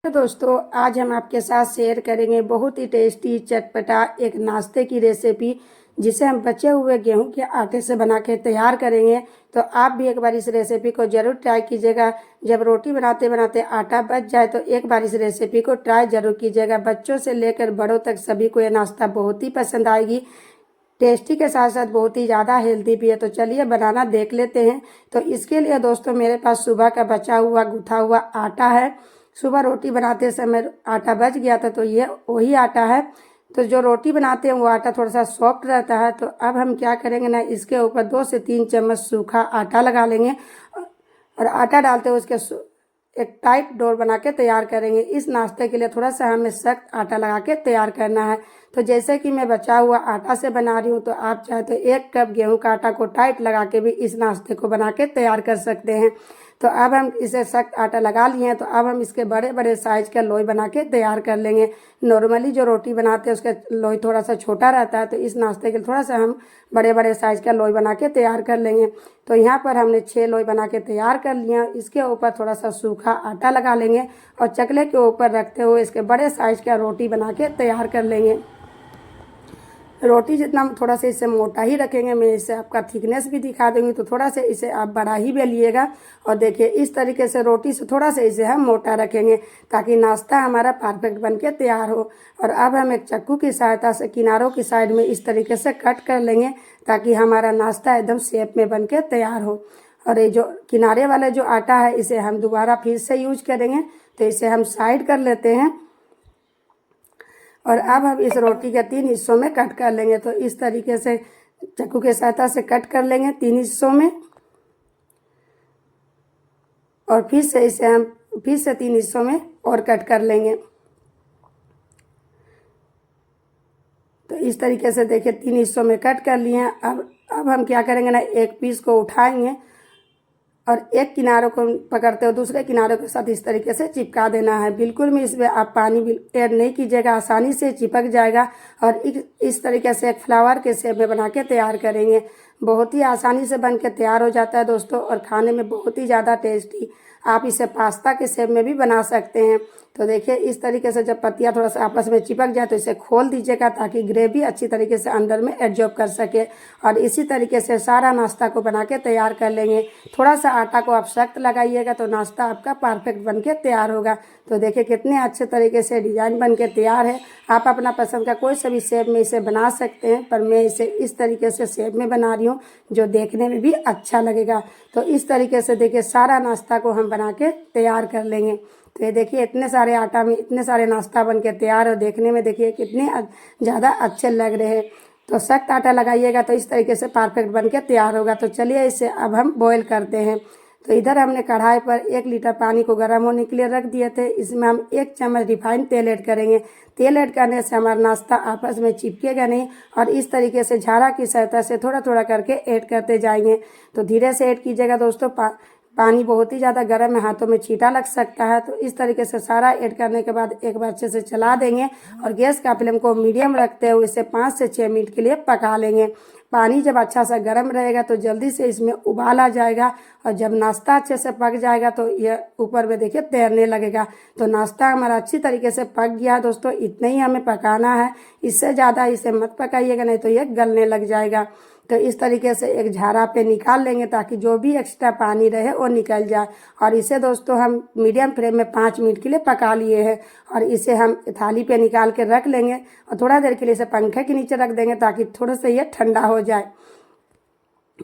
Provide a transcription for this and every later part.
तो दोस्तों आज हम आपके साथ शेयर करेंगे बहुत ही टेस्टी चटपटा एक नाश्ते की रेसिपी जिसे हम बचे हुए गेहूं के आटे से बना के तैयार करेंगे। तो आप भी एक बार इस रेसिपी को जरूर ट्राई कीजिएगा। जब रोटी बनाते बनाते आटा बच जाए तो एक बार इस रेसिपी को ट्राई जरूर कीजिएगा। बच्चों से लेकर बड़ों तक सभी को यह नाश्ता बहुत ही पसंद आएगी। टेस्टी के साथ साथ बहुत ही ज़्यादा हेल्दी भी है। तो चलिए बनाना देख लेते हैं। तो इसके लिए दोस्तों मेरे पास सुबह का बचा हुआ गूथा हुआ आटा है। सुबह रोटी बनाते समय आटा बच गया था तो ये वही आटा है। तो जो रोटी बनाते हैं वो आटा थोड़ा सा सॉफ्ट रहता है। तो अब हम क्या करेंगे ना, इसके ऊपर 2 से 3 चम्मच सूखा आटा लगा लेंगे और आटा डालते हुए उसके एक टाइट डोर बना के तैयार करेंगे। इस नाश्ते के लिए थोड़ा सा हमें सख्त आटा लगा के तैयार करना है। तो जैसे कि मैं बचा हुआ आटा से बना रही हूँ तो आप चाहे तो 1 कप गेहूं का आटा को टाइट लगा के भी इस नाश्ते को बना के तैयार कर सकते हैं। तो अब हम इसे सख्त आटा लगा लिए हैं। तो अब हम इसके बड़े बड़े साइज का लोई बना के तैयार कर लेंगे। नॉर्मली जो रोटी बनाते हैं उसका लोई थोड़ा सा छोटा रहता है, तो इस नाश्ते के लिए थोड़ा सा हम बड़े बड़े साइज का लोई बना के तैयार कर लेंगे। तो यहाँ पर हमने 6 लोई बना के तैयार कर लिया। इसके ऊपर थोड़ा सा सूखा आटा लगा लेंगे और चकले के ऊपर रखते हुए इसके बड़े साइज का रोटी बना के तैयार कर लेंगे। रोटी जितना थोड़ा सा इसे मोटा ही रखेंगे, मैं इसे आपका थिकनेस भी दिखा दूंगी, तो थोड़ा सा इसे आप बड़ा ही बेलिएगा। और देखिए इस तरीके से रोटी से थोड़ा सा इसे हम मोटा रखेंगे ताकि नाश्ता हमारा परफेक्ट बन के तैयार हो। और अब हम एक चाकू की सहायता से किनारों की साइड में इस तरीके से कट कर लेंगे ताकि हमारा नाश्ता एकदम शेप में बन के तैयार हो। और ये जो किनारे वाला जो आटा है इसे हम दोबारा फिर से यूज करेंगे। तो इसे हम साइड कर लेते हैं और अब हम इस रोटी के 3 हिस्सों में कट कर लेंगे। तो इस तरीके से चाकू के सहायता से कट कर लेंगे 3 हिस्सों में और फिर से इसे हम 3 हिस्सों में और कट कर लेंगे। तो इस तरीके से देखिए 3 हिस्सों में कट कर लिए हैं। अब हम क्या करेंगे ना, एक पीस को उठाएंगे और एक किनारों को पकड़ते हुए दूसरे किनारों के साथ इस तरीके से चिपका देना है। बिल्कुल भी इसमें आप पानी भी ऐड नहीं कीजिएगा, आसानी से चिपक जाएगा। और इस तरीके से एक फ्लावर के शेप में बना के तैयार करेंगे। बहुत ही आसानी से बन के तैयार हो जाता है दोस्तों और खाने में बहुत ही ज़्यादा टेस्टी। आप इसे पास्ता के शेप में भी बना सकते हैं। तो देखिए इस तरीके से जब पत्तियाँ थोड़ा सा आपस में चिपक जाए तो इसे खोल दीजिएगा ताकि ग्रेवी अच्छी तरीके से अंदर में एब्जॉर्ब कर सके। और इसी तरीके से सारा नाश्ता को बना के तैयार कर लेंगे। थोड़ा सा आटा को आप सख्त लगाइएगा तो नाश्ता आपका परफेक्ट बन के तैयार होगा। तो देखिए कितने अच्छे तरीके से डिज़ाइन बन के तैयार है। आप अपना पसंद का कोई सा भी शेप में इसे बना सकते हैं, पर मैं इसे इस तरीके से शेप में बना रही हूँ जो देखने में भी अच्छा लगेगा। तो इस तरीके से देखिए सारा नाश्ता को हम बना के तैयार कर लेंगे। तो ये देखिए इतने सारे आटा में इतने सारे नाश्ता बन के तैयार और देखने में देखिए कितने ज़्यादा अच्छे लग रहे हैं। तो सख्त आटा लगाइएगा तो इस तरीके से परफेक्ट बन के तैयार होगा। तो चलिए इसे अब हम बॉईल करते हैं। तो इधर हमने कढ़ाई पर 1 लीटर पानी को गर्म होने के लिए रख दिए थे। इसमें हम 1 चम्मच रिफाइंड तेल ऐड करेंगे। तेल ऐड करने से हमारा नाश्ता आपस में चिपकेगा नहीं और इस तरीके से झाड़ा की सहायता से थोड़ा थोड़ा करके ऐड करते जाएंगे। तो धीरे से ऐड कीजिएगा दोस्तों, पानी बहुत ही ज़्यादा गर्म है, हाथों में छींटा लग सकता है। तो इस तरीके से सारा ऐड करने के बाद एक बार अच्छे से चला देंगे और गैस का फ्लेम को मीडियम रखते हुए इसे 5 से 6 मिनट के लिए पका लेंगे। पानी जब अच्छा सा गर्म रहेगा तो जल्दी से इसमें उबाल आ जाएगा और जब नाश्ता अच्छे से पक जाएगा तो यह ऊपर में देखिए तैरने लगेगा। तो नाश्ता हमारा अच्छी तरीके से पक गया दोस्तों, इतना ही हमें पकाना है, इससे ज़्यादा इसे मत पकाइएगा नहीं तो यह गलने लग जाएगा। तो इस तरीके से एक झारा पे निकाल लेंगे ताकि जो भी एक्स्ट्रा पानी रहे वो निकल जाए। और इसे दोस्तों हम मीडियम फ्लेम में 5 मिनट के लिए पका लिए हैं और इसे हम थाली पे निकाल के रख लेंगे और थोड़ा देर के लिए इसे पंखे के नीचे रख देंगे ताकि थोड़ा सा ये ठंडा हो जाए।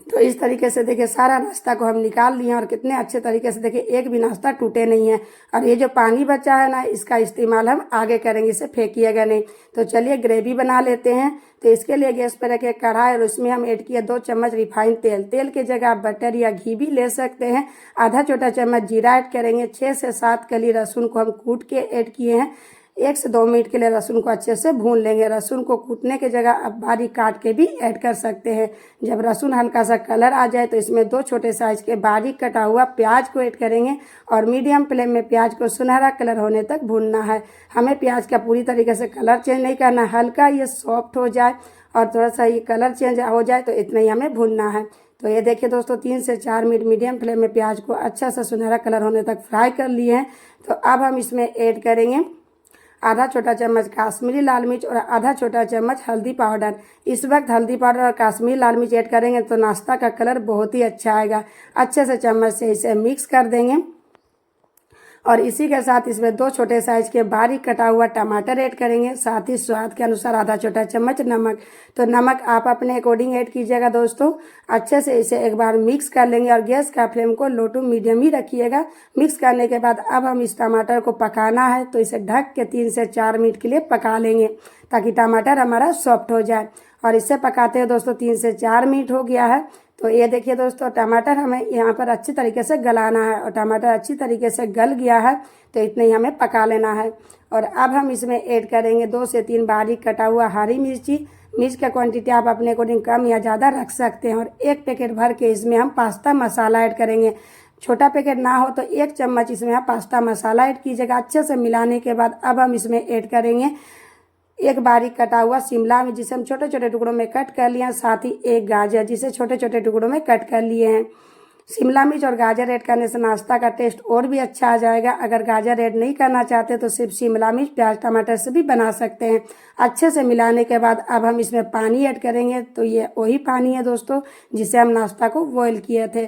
तो इस तरीके से देखिए सारा नाश्ता को हम निकाल लिए और कितने अच्छे तरीके से देखिए एक भी नाश्ता टूटे नहीं है। और ये जो पानी बचा है ना इसका इस्तेमाल हम आगे करेंगे, इसे फेंकिएगा नहीं। तो चलिए ग्रेवी बना लेते हैं। तो इसके लिए गैस पर रखे कढ़ाई और उसमें हम ऐड किए 2 चम्मच रिफाइंड तेल। तेल की जगह आप बटर या घी भी ले सकते हैं। आधा छोटा चम्मच जीरा ऐड करेंगे। 6 से 7 कली लहसुन को हम कूट के ऐड किए हैं। 1 से 2 मिनट के लिए लहसुन को अच्छे से भून लेंगे। लहसुन को कूटने की जगह आप बारीक काट के भी ऐड कर सकते हैं। जब लहसुन हल्का सा कलर आ जाए तो इसमें 2 छोटे साइज के बारीक कटा हुआ प्याज को ऐड करेंगे और मीडियम फ्लेम में प्याज को सुनहरा कलर होने तक भूनना है। हमें प्याज का पूरी तरीके से कलर चेंज नहीं करना, हल्का ये सॉफ्ट हो जाए और थोड़ा सा ये कलर चेंज हो जाए तो इतना ही हमें भूनना है। तो ये देखिए दोस्तों 3 से 4 मिनट मीडियम फ्लेम में प्याज को अच्छा सा सुनहरा कलर होने तक फ्राई कर लिए हैं। तो अब हम इसमें ऐड करेंगे आधा छोटा चम्मच काश्मीरी लाल मिर्च और आधा छोटा चम्मच हल्दी पाउडर। इस वक्त हल्दी पाउडर और काश्मीरी लाल मिर्च ऐड करेंगे तो नाश्ता का कलर बहुत ही अच्छा आएगा। अच्छे से चम्मच से इसे मिक्स कर देंगे और इसी के साथ इसमें 2 छोटे साइज के बारीक कटा हुआ टमाटर ऐड करेंगे, साथ ही स्वाद के अनुसार आधा छोटा चम्मच नमक। तो नमक आप अपने अकॉर्डिंग ऐड कीजिएगा दोस्तों। अच्छे से इसे एक बार मिक्स कर लेंगे और गैस का फ्लेम को लो टू मीडियम ही रखिएगा। मिक्स करने के बाद अब हम इस टमाटर को पकाना है, तो इसे ढक के 3 से 4 मिनट के लिए पका लेंगे ताकि टमाटर हमारा सॉफ्ट हो जाए। और इसे पकाते हुए दोस्तों 3 से 4 मिनट हो गया है। तो ये देखिए दोस्तों टमाटर हमें यहाँ पर अच्छी तरीके से गलाना है और टमाटर अच्छी तरीके से गल गया है, तो इतना ही हमें पका लेना है। और अब हम इसमें ऐड करेंगे 2 से 3 बारीक कटा हुआ हरी मिर्ची। मिर्च का क्वांटिटी आप अपने अकॉर्डिंग कम या ज़्यादा रख सकते हैं। और 1 पैकेट भर के इसमें हम पास्ता मसाला ऐड करेंगे। छोटा पैकेट ना हो तो 1 चम्मच इसमें आप पास्ता मसाला ऐड कीजिएगा। अच्छे से मिलाने के बाद अब हम इसमें ऐड करेंगे 1 बारीक कटा हुआ शिमला मिर्च जिसे हम छोटे छोटे टुकड़ों में कट कर लिए हैं, साथ ही 1 गाजर जिसे छोटे छोटे टुकड़ों में कट कर लिए हैं। शिमला मिर्च और गाजर ऐड करने से नाश्ता का टेस्ट और भी अच्छा आ जाएगा। अगर गाजर ऐड नहीं करना चाहते तो सिर्फ शिमला मिर्च प्याज टमाटर से भी बना सकते हैं। अच्छे से मिलाने के बाद अब हम इसमें पानी ऐड करेंगे। तो ये वही पानी है दोस्तों जिसे हम नाश्ता को बॉयल किए थे।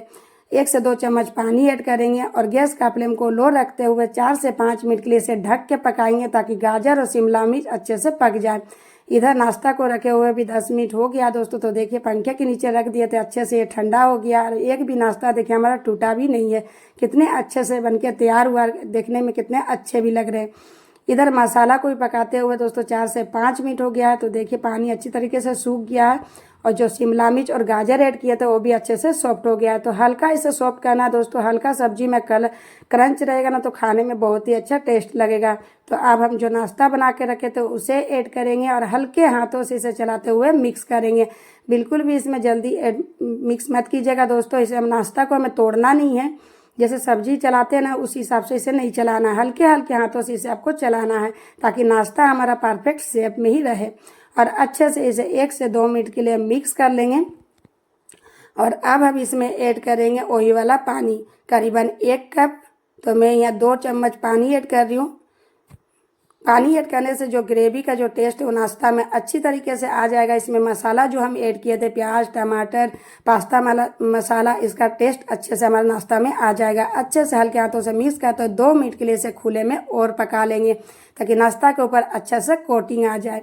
1 से 2 चम्मच पानी ऐड करेंगे और गैस का फ्लेम को लो रखते हुए 4 से 5 मिनट के लिए इसे ढक के पकाएंगे ताकि गाजर और शिमला मिर्च अच्छे से पक जाए। इधर नाश्ता को रखे हुए भी 10 मिनट हो गया दोस्तों। तो देखिए पंखे के नीचे रख दिए थे, अच्छे से ये ठंडा हो गया और एक भी नाश्ता देखिए हमारा टूटा भी नहीं है। कितने अच्छे से बनके तैयार हुआ, देखने में कितने अच्छे भी लग रहे हैं। इधर मसाला को भी पकाते हुए दोस्तों 4 से 5 मिनट हो गया है। तो देखिए पानी अच्छी तरीके से सूख गया है और जो शिमला मिर्च और गाजर ऐड किए थे वो भी अच्छे से सॉफ्ट हो गया है। तो हल्का इसे सॉफ्ट करना दोस्तों। हल्का सब्जी में क्रंच रहेगा ना तो खाने में बहुत ही अच्छा टेस्ट लगेगा। तो अब हम जो नाश्ता बना के रखे थे उसे ऐड करेंगे और हल्के हाथों से इसे चलाते हुए मिक्स करेंगे। बिल्कुल भी इसमें जल्दी मिक्स मत कीजिएगा दोस्तों। इसे हम नाश्ता को हमें तोड़ना नहीं है, जैसे सब्जी चलाते हैं ना उस हिसाब से इसे नहीं चलाना है। हल्के हल्के हाथों से इसे आपको चलाना है ताकि नाश्ता हमारा परफेक्ट शेप में ही रहे। और अच्छे से इसे 1 से 2 मिनट के लिए मिक्स कर लेंगे। और अब हम इसमें ऐड करेंगे वही वाला पानी, करीबन 1 कप। तो मैं यहाँ 2 चम्मच पानी ऐड कर रही हूँ। पानी ऐड करने से जो ग्रेवी का जो टेस्ट है वो नाश्ता में अच्छी तरीके से आ जाएगा। इसमें मसाला जो हम ऐड किए थे प्याज टमाटर पास्ता मसाला, इसका टेस्ट अच्छे से हमारे नाश्ता में आ जाएगा। अच्छे से हल्के हाथों से मिक्स करते 2 मिनट के लिए इसे खुले में और पका लेंगे ताकि नाश्ता के ऊपर अच्छे से कोटिंग आ जाए।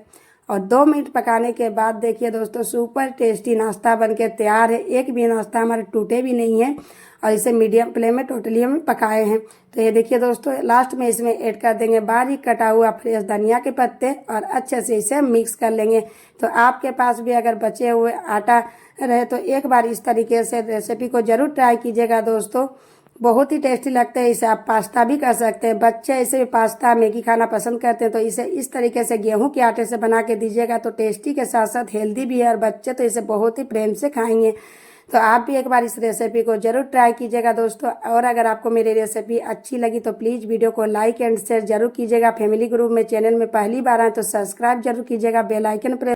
और 2 मिनट पकाने के बाद देखिए दोस्तों सुपर टेस्टी नाश्ता बनके तैयार है। एक भी नाश्ता हमारे टूटे भी नहीं है और इसे मीडियम फ्लेम में टोटली हम पकाए हैं। तो ये देखिए दोस्तों लास्ट में इसमें ऐड कर देंगे बारीक कटा हुआ फ्रेश धनिया के पत्ते और अच्छे से इसे मिक्स कर लेंगे। तो आपके पास भी अगर बचे हुए आटा रहे तो एक बार इस तरीके से रेसिपी को जरूर ट्राई कीजिएगा दोस्तों। बहुत ही टेस्टी लगते हैं। इसे आप पास्ता भी कर सकते हैं। बच्चे इसे भी पास्ता मैगी खाना पसंद करते हैं तो इसे इस तरीके से गेहूं के आटे से बना के दीजिएगा तो टेस्टी के साथ साथ हेल्दी भी है और बच्चे तो इसे बहुत ही प्रेम से खाएंगे। तो आप भी एक बार इस रेसिपी को जरूर ट्राई कीजिएगा दोस्तों। और अगर आपको मेरी रेसिपी अच्छी लगी तो प्लीज़ वीडियो को लाइक एंड शेयर जरूर कीजिएगा। फैमिली ग्रुप में चैनल में पहली बार आए तो सब्सक्राइब जरूर कीजिएगा। Bell icon press